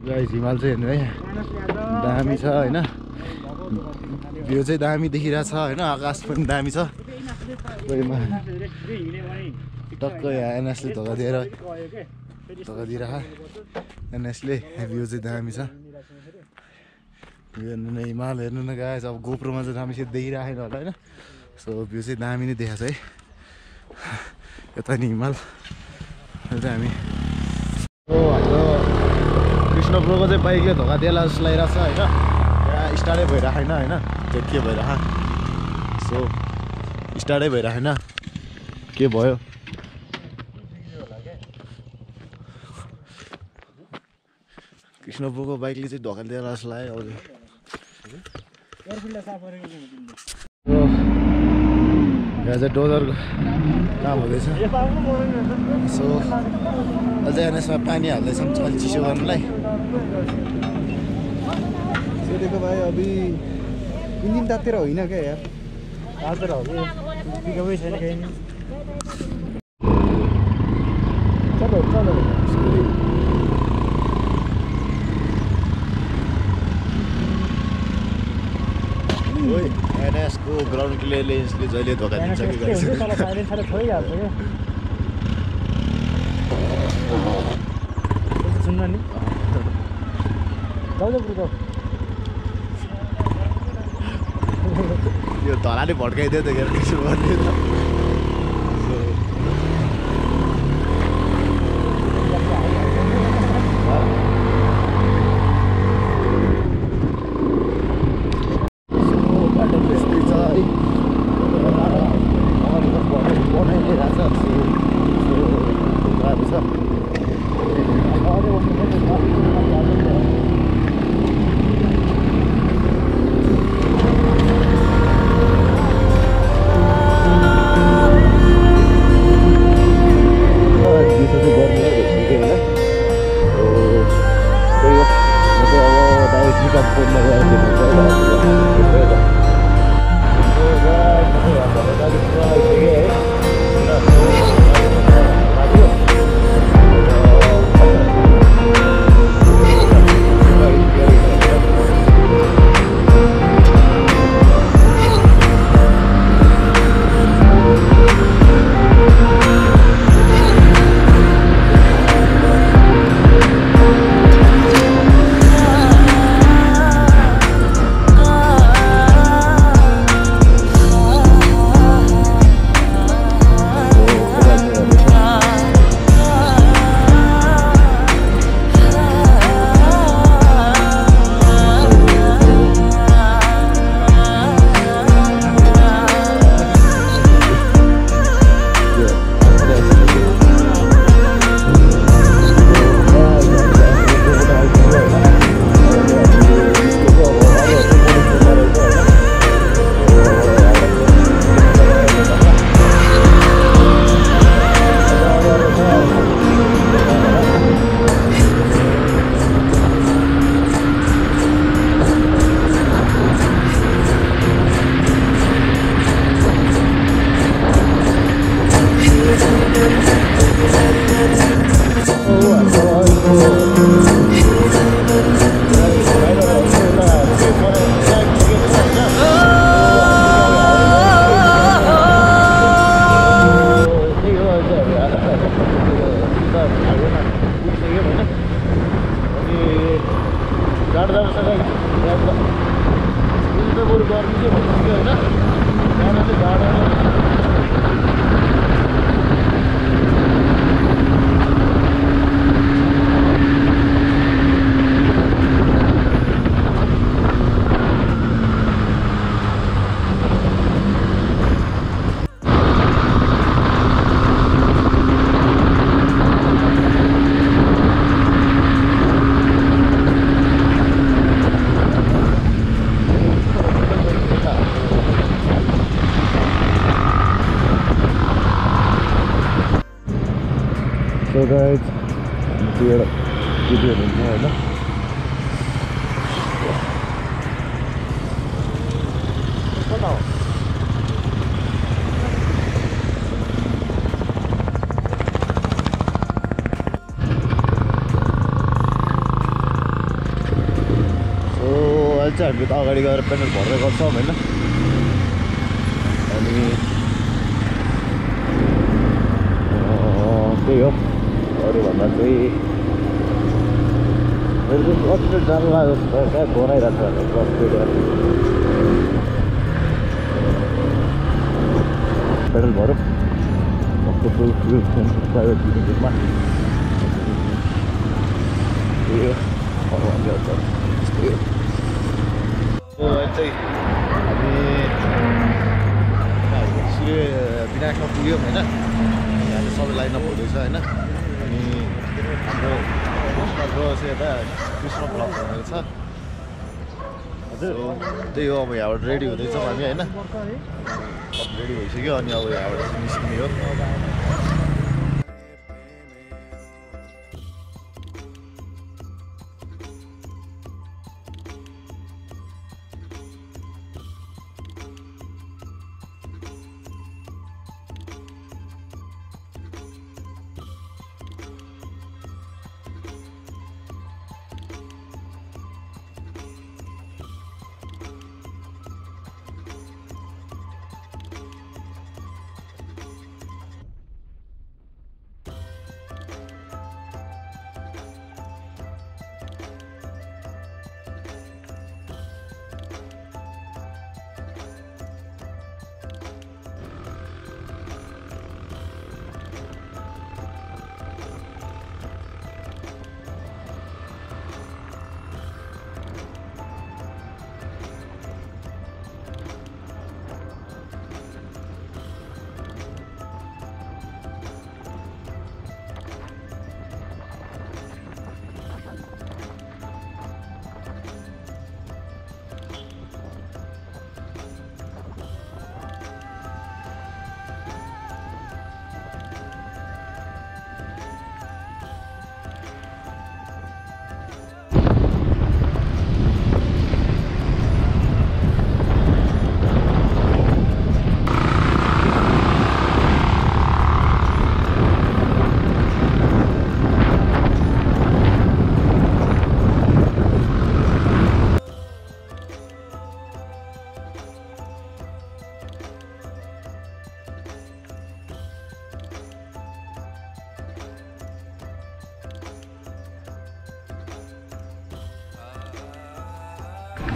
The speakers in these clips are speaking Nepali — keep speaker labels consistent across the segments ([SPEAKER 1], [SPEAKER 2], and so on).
[SPEAKER 1] गाइस हिमाल चाहिँ हेर्नु है दामी छ हैन भ्यू चाहिँ दामी देखिरहेछ हैन आकाश पनि दामी छ टक्क यहाँ एनएसले धोका दिइरह एनएसले भ्यू चाहिँ दामी छ हेर्नु न हिमाल हेर्नु न गाइस अब गोप्रोमा चाहिँ राम्रोसित देखिरहेन होला हैन सो भ्यू चाहिँ दामी नै देखाछ है यता नि हिमाल चाहिँ हामी हाम्रो कृष्ण ब्रोको चाहिँ बाइकले धोका दिएला जस्तो लागिरहेछ होइन यहाँ स्टार्टै भइरहेन होइन त्यो के भइरह सो स्टार्टै भइरहेन के भयो कृष्ण ब्रोको बाइकले चाहिँ धोका दिएला जस्तो लाग्यो यहाँ चाहिँ डोजरको काम हुँदैछ सो अझै एनएसमा पानी हाल्दैछौँ अलि चिसो गर्नुलाई
[SPEAKER 2] देखो भाई अभी इंजन तातेर होइन क्या यार तातेर हो कि पिकअपै छैन कहीँ चलो चलो
[SPEAKER 1] एनएसको ग्राउन्ड क्लियरेन्सले जहिले धोका दिन्छ कि गाइस
[SPEAKER 2] सुन्न नि
[SPEAKER 1] यो धराले भड्काइदियो त के त्यसो गर्ने त
[SPEAKER 2] So guys, video होइन
[SPEAKER 1] चाहिँ हामी त अगाडि गएर पेट्रोल भर्दै गर्छौँ होइन अनि त्यही हो अरू भन्दा चाहिँ कति जानु लाग्यो कहाँ बनाइरहेको छ क्लस पेट्रोल भरौँ प्राइभेट लिमिटेडमा त्यही हो त्यस्तै हो चाहिँ हामी विनायकमा पुग्यौँ होइन हामी सबै लाइनमा हुँदैछ होइन अनि हाम्रो चाहिँ यता कृष्ण ब्लक भनेको छ त्यही हो अब यहाँबाट रेडी हुँदैछौँ हामी होइन रेडी भइसक्यो अनि अब यहाँबाट निस्किने हो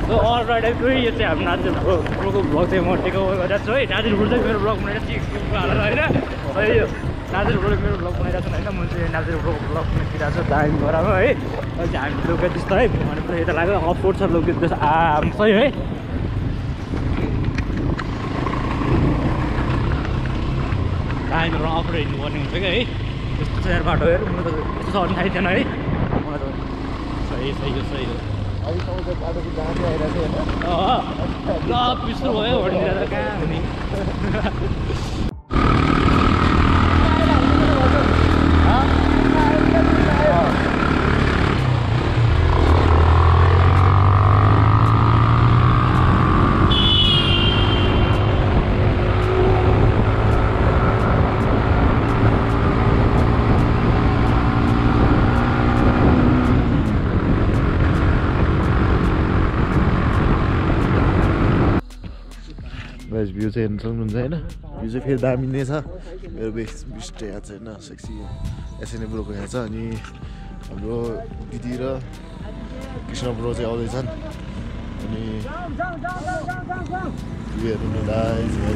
[SPEAKER 3] अलराइट है यो चाहिँ हाम्रो नाजिर ब्रोको ब्लग चाहिँ म टेक ओभर गरिरहेको छु है नाजिर ब्रो चाहिँ मेरो ब्लग बनाइरहेको छु एक्सक्युज हालेर होइन यो नाजिर ब्रोले मेरो ब्लग बनाइरहेको छु होइन म चाहिँ नाजिर ब्रोको ब्लग बनाइदिरहेको छु दामी गरामा है अहिले चाहिँ हामी लोकेट जस्तो है भनेपछि यता लाग्यो अफरोड छ लोकेट जस्तो सही है दामी अफरोड हिँड्नु पर्ने हुन्छ क्या है त्यस्तो चाहिँ बाटो हेर म त यस्तो सर्नु थाहै थिएन है मलाई त सही हो
[SPEAKER 1] बाटोको जाँदै आइरहेको छ होइन
[SPEAKER 3] ल पिस्रो भयो भनिदिएर त कहाँ हुने
[SPEAKER 1] भ्यू चाहिँ हेर्नु सक्नुहुन्छ होइन भ्यू चाहिँ फेरि दामी नै छ मेरो बेस्ट यहाँ छ होइन सेक्सी एसएनए ब्रोको यहाँ छ अनि हाम्रो दिदी र कृष्ण ब्रो चाहिँ आउँदैछन् अनि भ्यू हेर्नु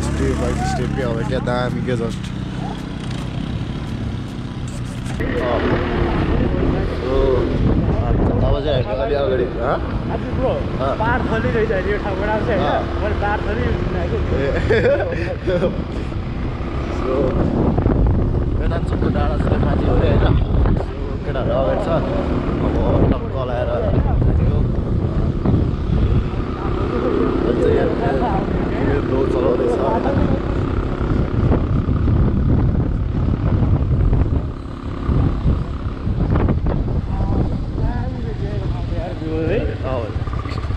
[SPEAKER 1] स्टेप बाई स्टेप क्या अब क्या दामी क्या जस्ट अब चाहिँ हामी अलि अगाडि
[SPEAKER 3] ब्रो पार थलिरहेछ यो ठाउँबाट आउँछ होइन मैले पार थली
[SPEAKER 1] सो बेथानचोकको डाँडा चाहिँ माथि हो अरे होइन केटाहरू अगाडि छ अब टक्क लाएर ब्लग चलाउँदैछ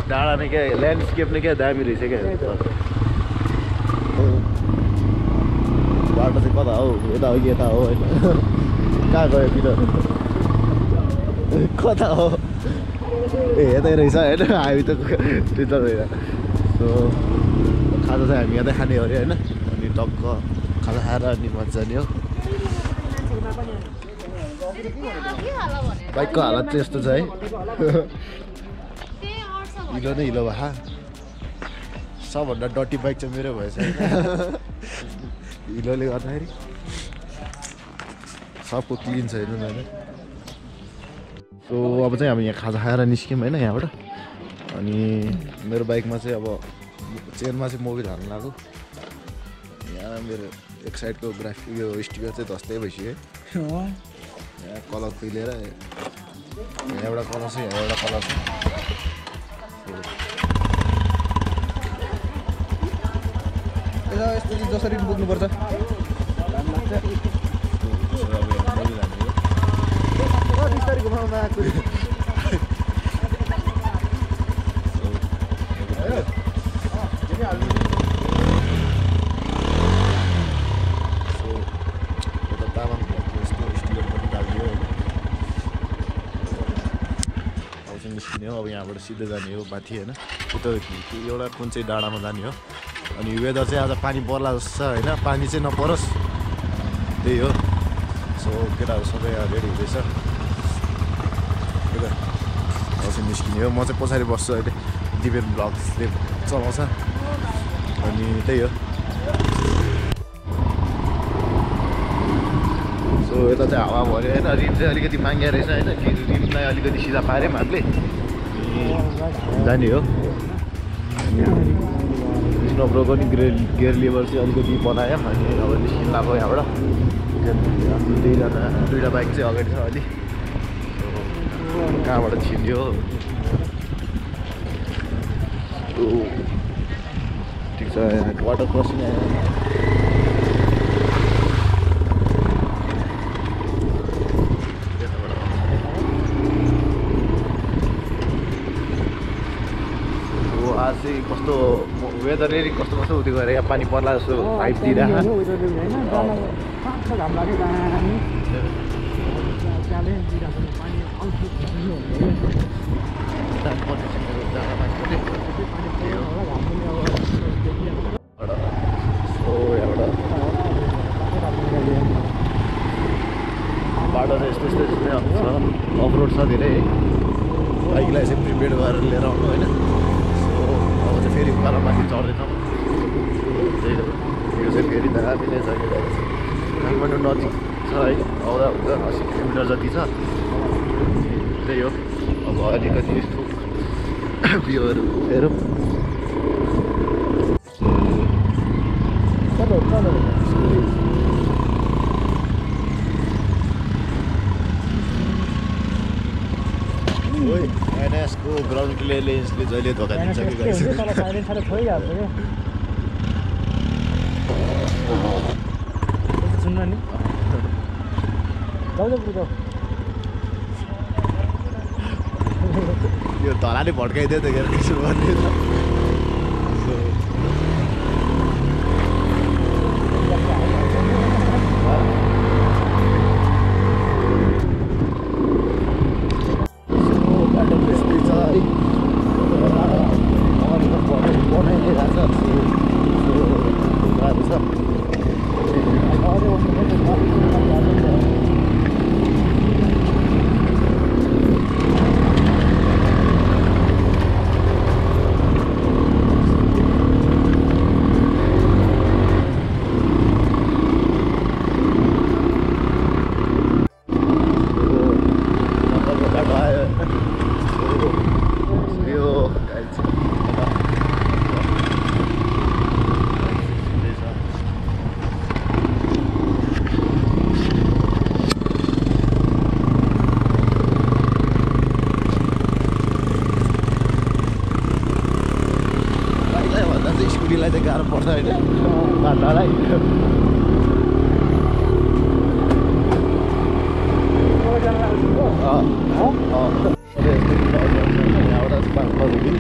[SPEAKER 1] डाँडा नै क्या ल्यान्डस्केप नै क्या दामी रहेछ क्या बाटो चाहिँ कता हो यता हो कि यता हो होइन कहाँ गयो किन कता हो ए यतै रहेछ होइन हामी त त्यो त होइन सो खाजा चाहिँ हामी यतै खाने अरे होइन अनि टक्क खाजा खाएर अनि मजा जाने हो बाइकको हालत चाहिँ यस्तो छ है हिलो नै हिलो भए सबभन्दा डटी बाइक चाहिँ मेरो भएछ हिलोले गर्दाखेरि सबको क्लिन छ हेर्नु होइन सो अब चाहिँ हामी यहाँ खाजा खाएर निस्क्यौँ होइन यहाँबाट अनि मेरो बाइकमा चाहिँ अब चेनमा चाहिँ मोबिल हाल्नु लाग्यो यहाँ मेरो एक साइडको ग्राफिक यो स्टिकर चाहिँ धस्तै भइसक्यो यहाँ कलर पिलेर यहाँ एउटा कलर छ यहाँ एउटा कलर छ
[SPEAKER 2] यस्तो चाहिँ जसरी बोक्नुपर्छ बिस्तारै घुमाउनु आएको
[SPEAKER 1] निस्किने हो अब यहाँबाट सिधै जाने हो माथि होइन उता एउटा कुन चाहिँ डाँडामा जाने हो अनि वेदर चाहिँ आज पानी पर्ला जस्तो छ होइन पानी चाहिँ नपरोस् त्यही हो सो केटाहरू सबै रेडी हुँदैछ अब चाहिँ निस्किने हो म चाहिँ पछाडि बस्छु अहिले दिपेन ब्लग्सले चलाउँछ अनि त्यही हो सो यता चाहिँ हावा भऱ्यो होइन रिम चाहिँ अलिकति माग्या रहेछ होइन रिमलाई अलिकति सिधा पाऱ्यो हामीले जाने हो स्नोब्रोको नि गियर लेभल चाहिँ अलिकति बनायो अनि अब निस्किनु लाग्यो यहाँबाट दुईवटा बाइक चाहिँ अगाडि छ अलि कहाँबाट छिन्यो ठिक छ वाटर क्रसिङ आयो आज चाहिँ कस्तो वेदरले कस्तो कस्तो उयो गरेर यहाँ पानी पर्ला जस्तो भाइब दिइरहेको बाटो चाहिँ यस्तो यस्तो छ अफ रोड छ धेरै है बाइकलाई चाहिँ प्रिपेयर गरेर लिएर आउनु होइन अब चाहिँ फेरि उकालो माथि चढ्दैछौँ त्यही हो यो चाहिँ फेरि दामी नै छ काठमाडौँ नजिक छ है आउँदा हुँदा 80 किलोमिटर जति छ त्यही हो अब अलिकति यस्तो भ्यूहरू हेरौँ एनएसको ग्राउन्ड क्लियरेन्सले जहिले धोका दिन्छ कि
[SPEAKER 3] सुन्न नि
[SPEAKER 1] यो धराले भड्काइदियो त हेर त्यसो गर्ने त स्कुटीलाई चाहिँ गाह्रो पर्छ होइन बाटालाई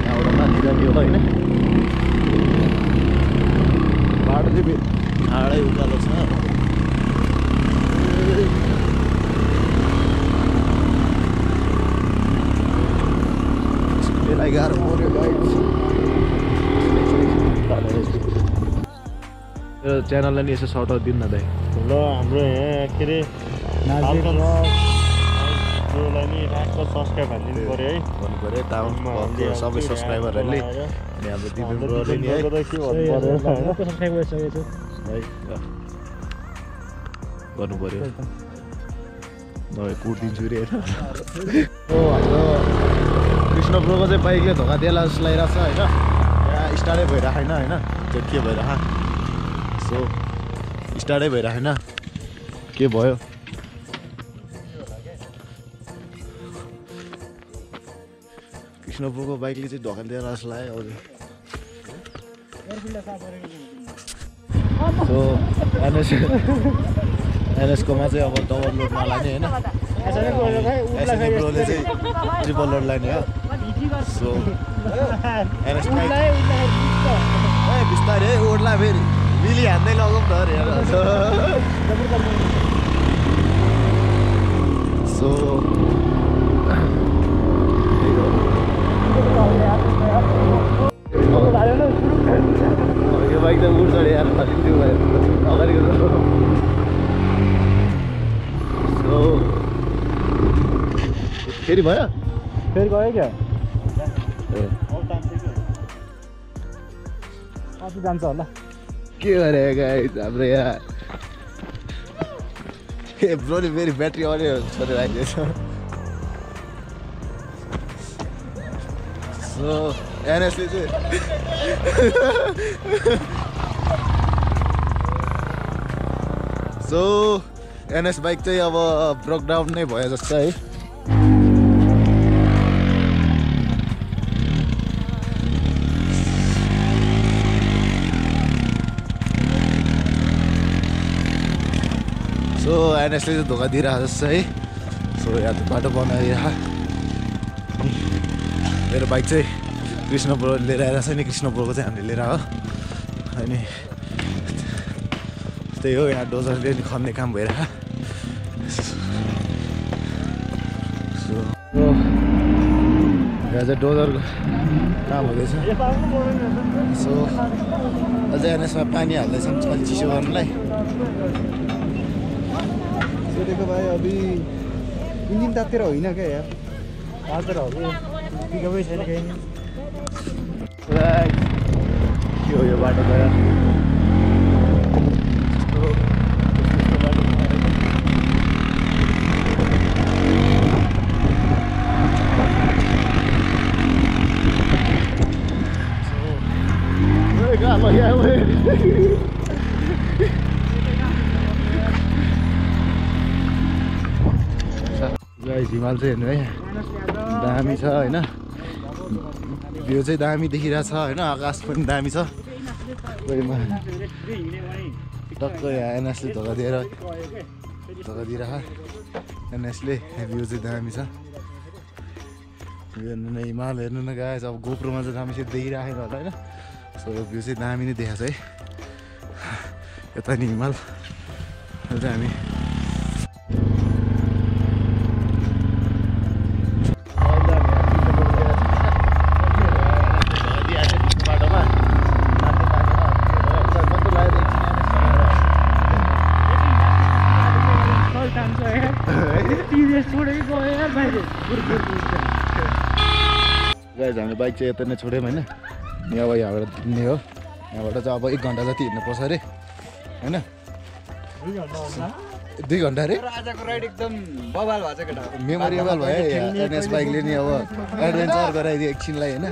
[SPEAKER 1] यहाँबाट माथि जाने हो होइन बाटो चाहिँ ठाडै उकालो छ मलाई गाह्रो पऱ्यो गाइस। यो च्यानललाई नि यसो सर्ट आउट दिनु न दाइ।
[SPEAKER 3] ल हाम्रो यहाँ के अरे ब्रोलाई नि रातको सब्सक्राइब हालिदिनु पऱ्यो है।
[SPEAKER 1] भन्नु पऱ्यो तामाङको सबै सब्सक्राइबरहरूले अनि हाम्रो दिदु ब्रोले नि है
[SPEAKER 3] सब्सक्राइब गरिसकेको छु
[SPEAKER 1] है गर्नु पऱ्यो। नभए कुटिदिन्छु रे होइन। हाम्रो कृष्ण ब्रोको चाहिँ बाइकले धोका दिएला जस्तो लागिरहेको छ होइन। यहाँ स्टार्टै भइरहेन होइन। त्यो के भइरह सो स्टार्टै भइरहेन के भयो। कृष्ण ब्रोको बाइकले चाहिँ धोका दिएर जस्तो लाग्यो अरू। सो एनएसकोमा चाहिँ अब डबल लोड नलाने होइन। एसएनए ब्रोले चाहिँ ट्रिपल लोड लाने हो। सो एनएस बिस्तारै ओड्ला फेरि मिली हान्दै लगाउँ त अरे। सो यो बाइक त उड्छ अरे यार त्यो भयो अगाडि सो फेरि भयो
[SPEAKER 3] फेरि गयो क्या कति जान्छ होला
[SPEAKER 1] के गरे गाइस हाम्रो यहाँ ब्रोले फेरि ब्याट्री अरे छोडेर राखिदिएछ। सो एनएसले चाहिँ सो एनएस बाइक चाहिँ अब ब्रेकडाउन नै भयो जस्तो है। सो एनएसले चाहिँ धोका दिइरहेको जस्तो है। सो यहाँ बाटो बनाइरह मेरो बाइक चाहिँ कृष्ण ब्रो लिएर आएर छ नि। कृष्ण ब्रोको चाहिँ हामीले लिएर आयो अनि त्यही हो यहाँ डोजरले नि खन्ने काम भइरहेको। सो यहाँ चाहिँ डोजरको काम हुँदैछ। सो अझै एनएसमा पानी हाल्दैछ अलिक चिसो गर्नुलाई।
[SPEAKER 2] देखो भाई अभी इंजन तातेर होइन क्या यार
[SPEAKER 3] तातेर हो कि पिकअपै छैन केही नि।
[SPEAKER 1] के हो यो बाटो त यार। हिमाल चाहिँ हेर्नु है दामी छ होइन। भ्यू चाहिँ दामी देखिरहेछ होइन। आकाश पनि दामी छ। टक्क यहाँ एनएसले धोका दिइरह एनएसले भ्यू चाहिँ दामी छ। हेर्नु न हिमाल हेर्नु न गाइस। अब गोप्रोमा चाहिँ राम्रोसित देखिराखेन होला होइन। सो भ्यू चाहिँ दामी नै देखाएको छ है। यता नि हिमाल चाहिँ हामी गाइस हाम्रो बाइक चाहिँ यता नै छोड्यौँ होइन। यहाँ अब यहाँबाट हिँड्ने हो। यहाँबाट चाहिँ अब 1 घन्टा जति हिँड्नुपर्छ अरे होइन। 2 घन्टा अरे
[SPEAKER 2] आजको राइड एकदम बवाल भएको छ केटा।
[SPEAKER 1] मेमोरेबल भयो एनएस बाइकले नि अब एडभेन्चर गराइदियो एकछिनलाई होइन।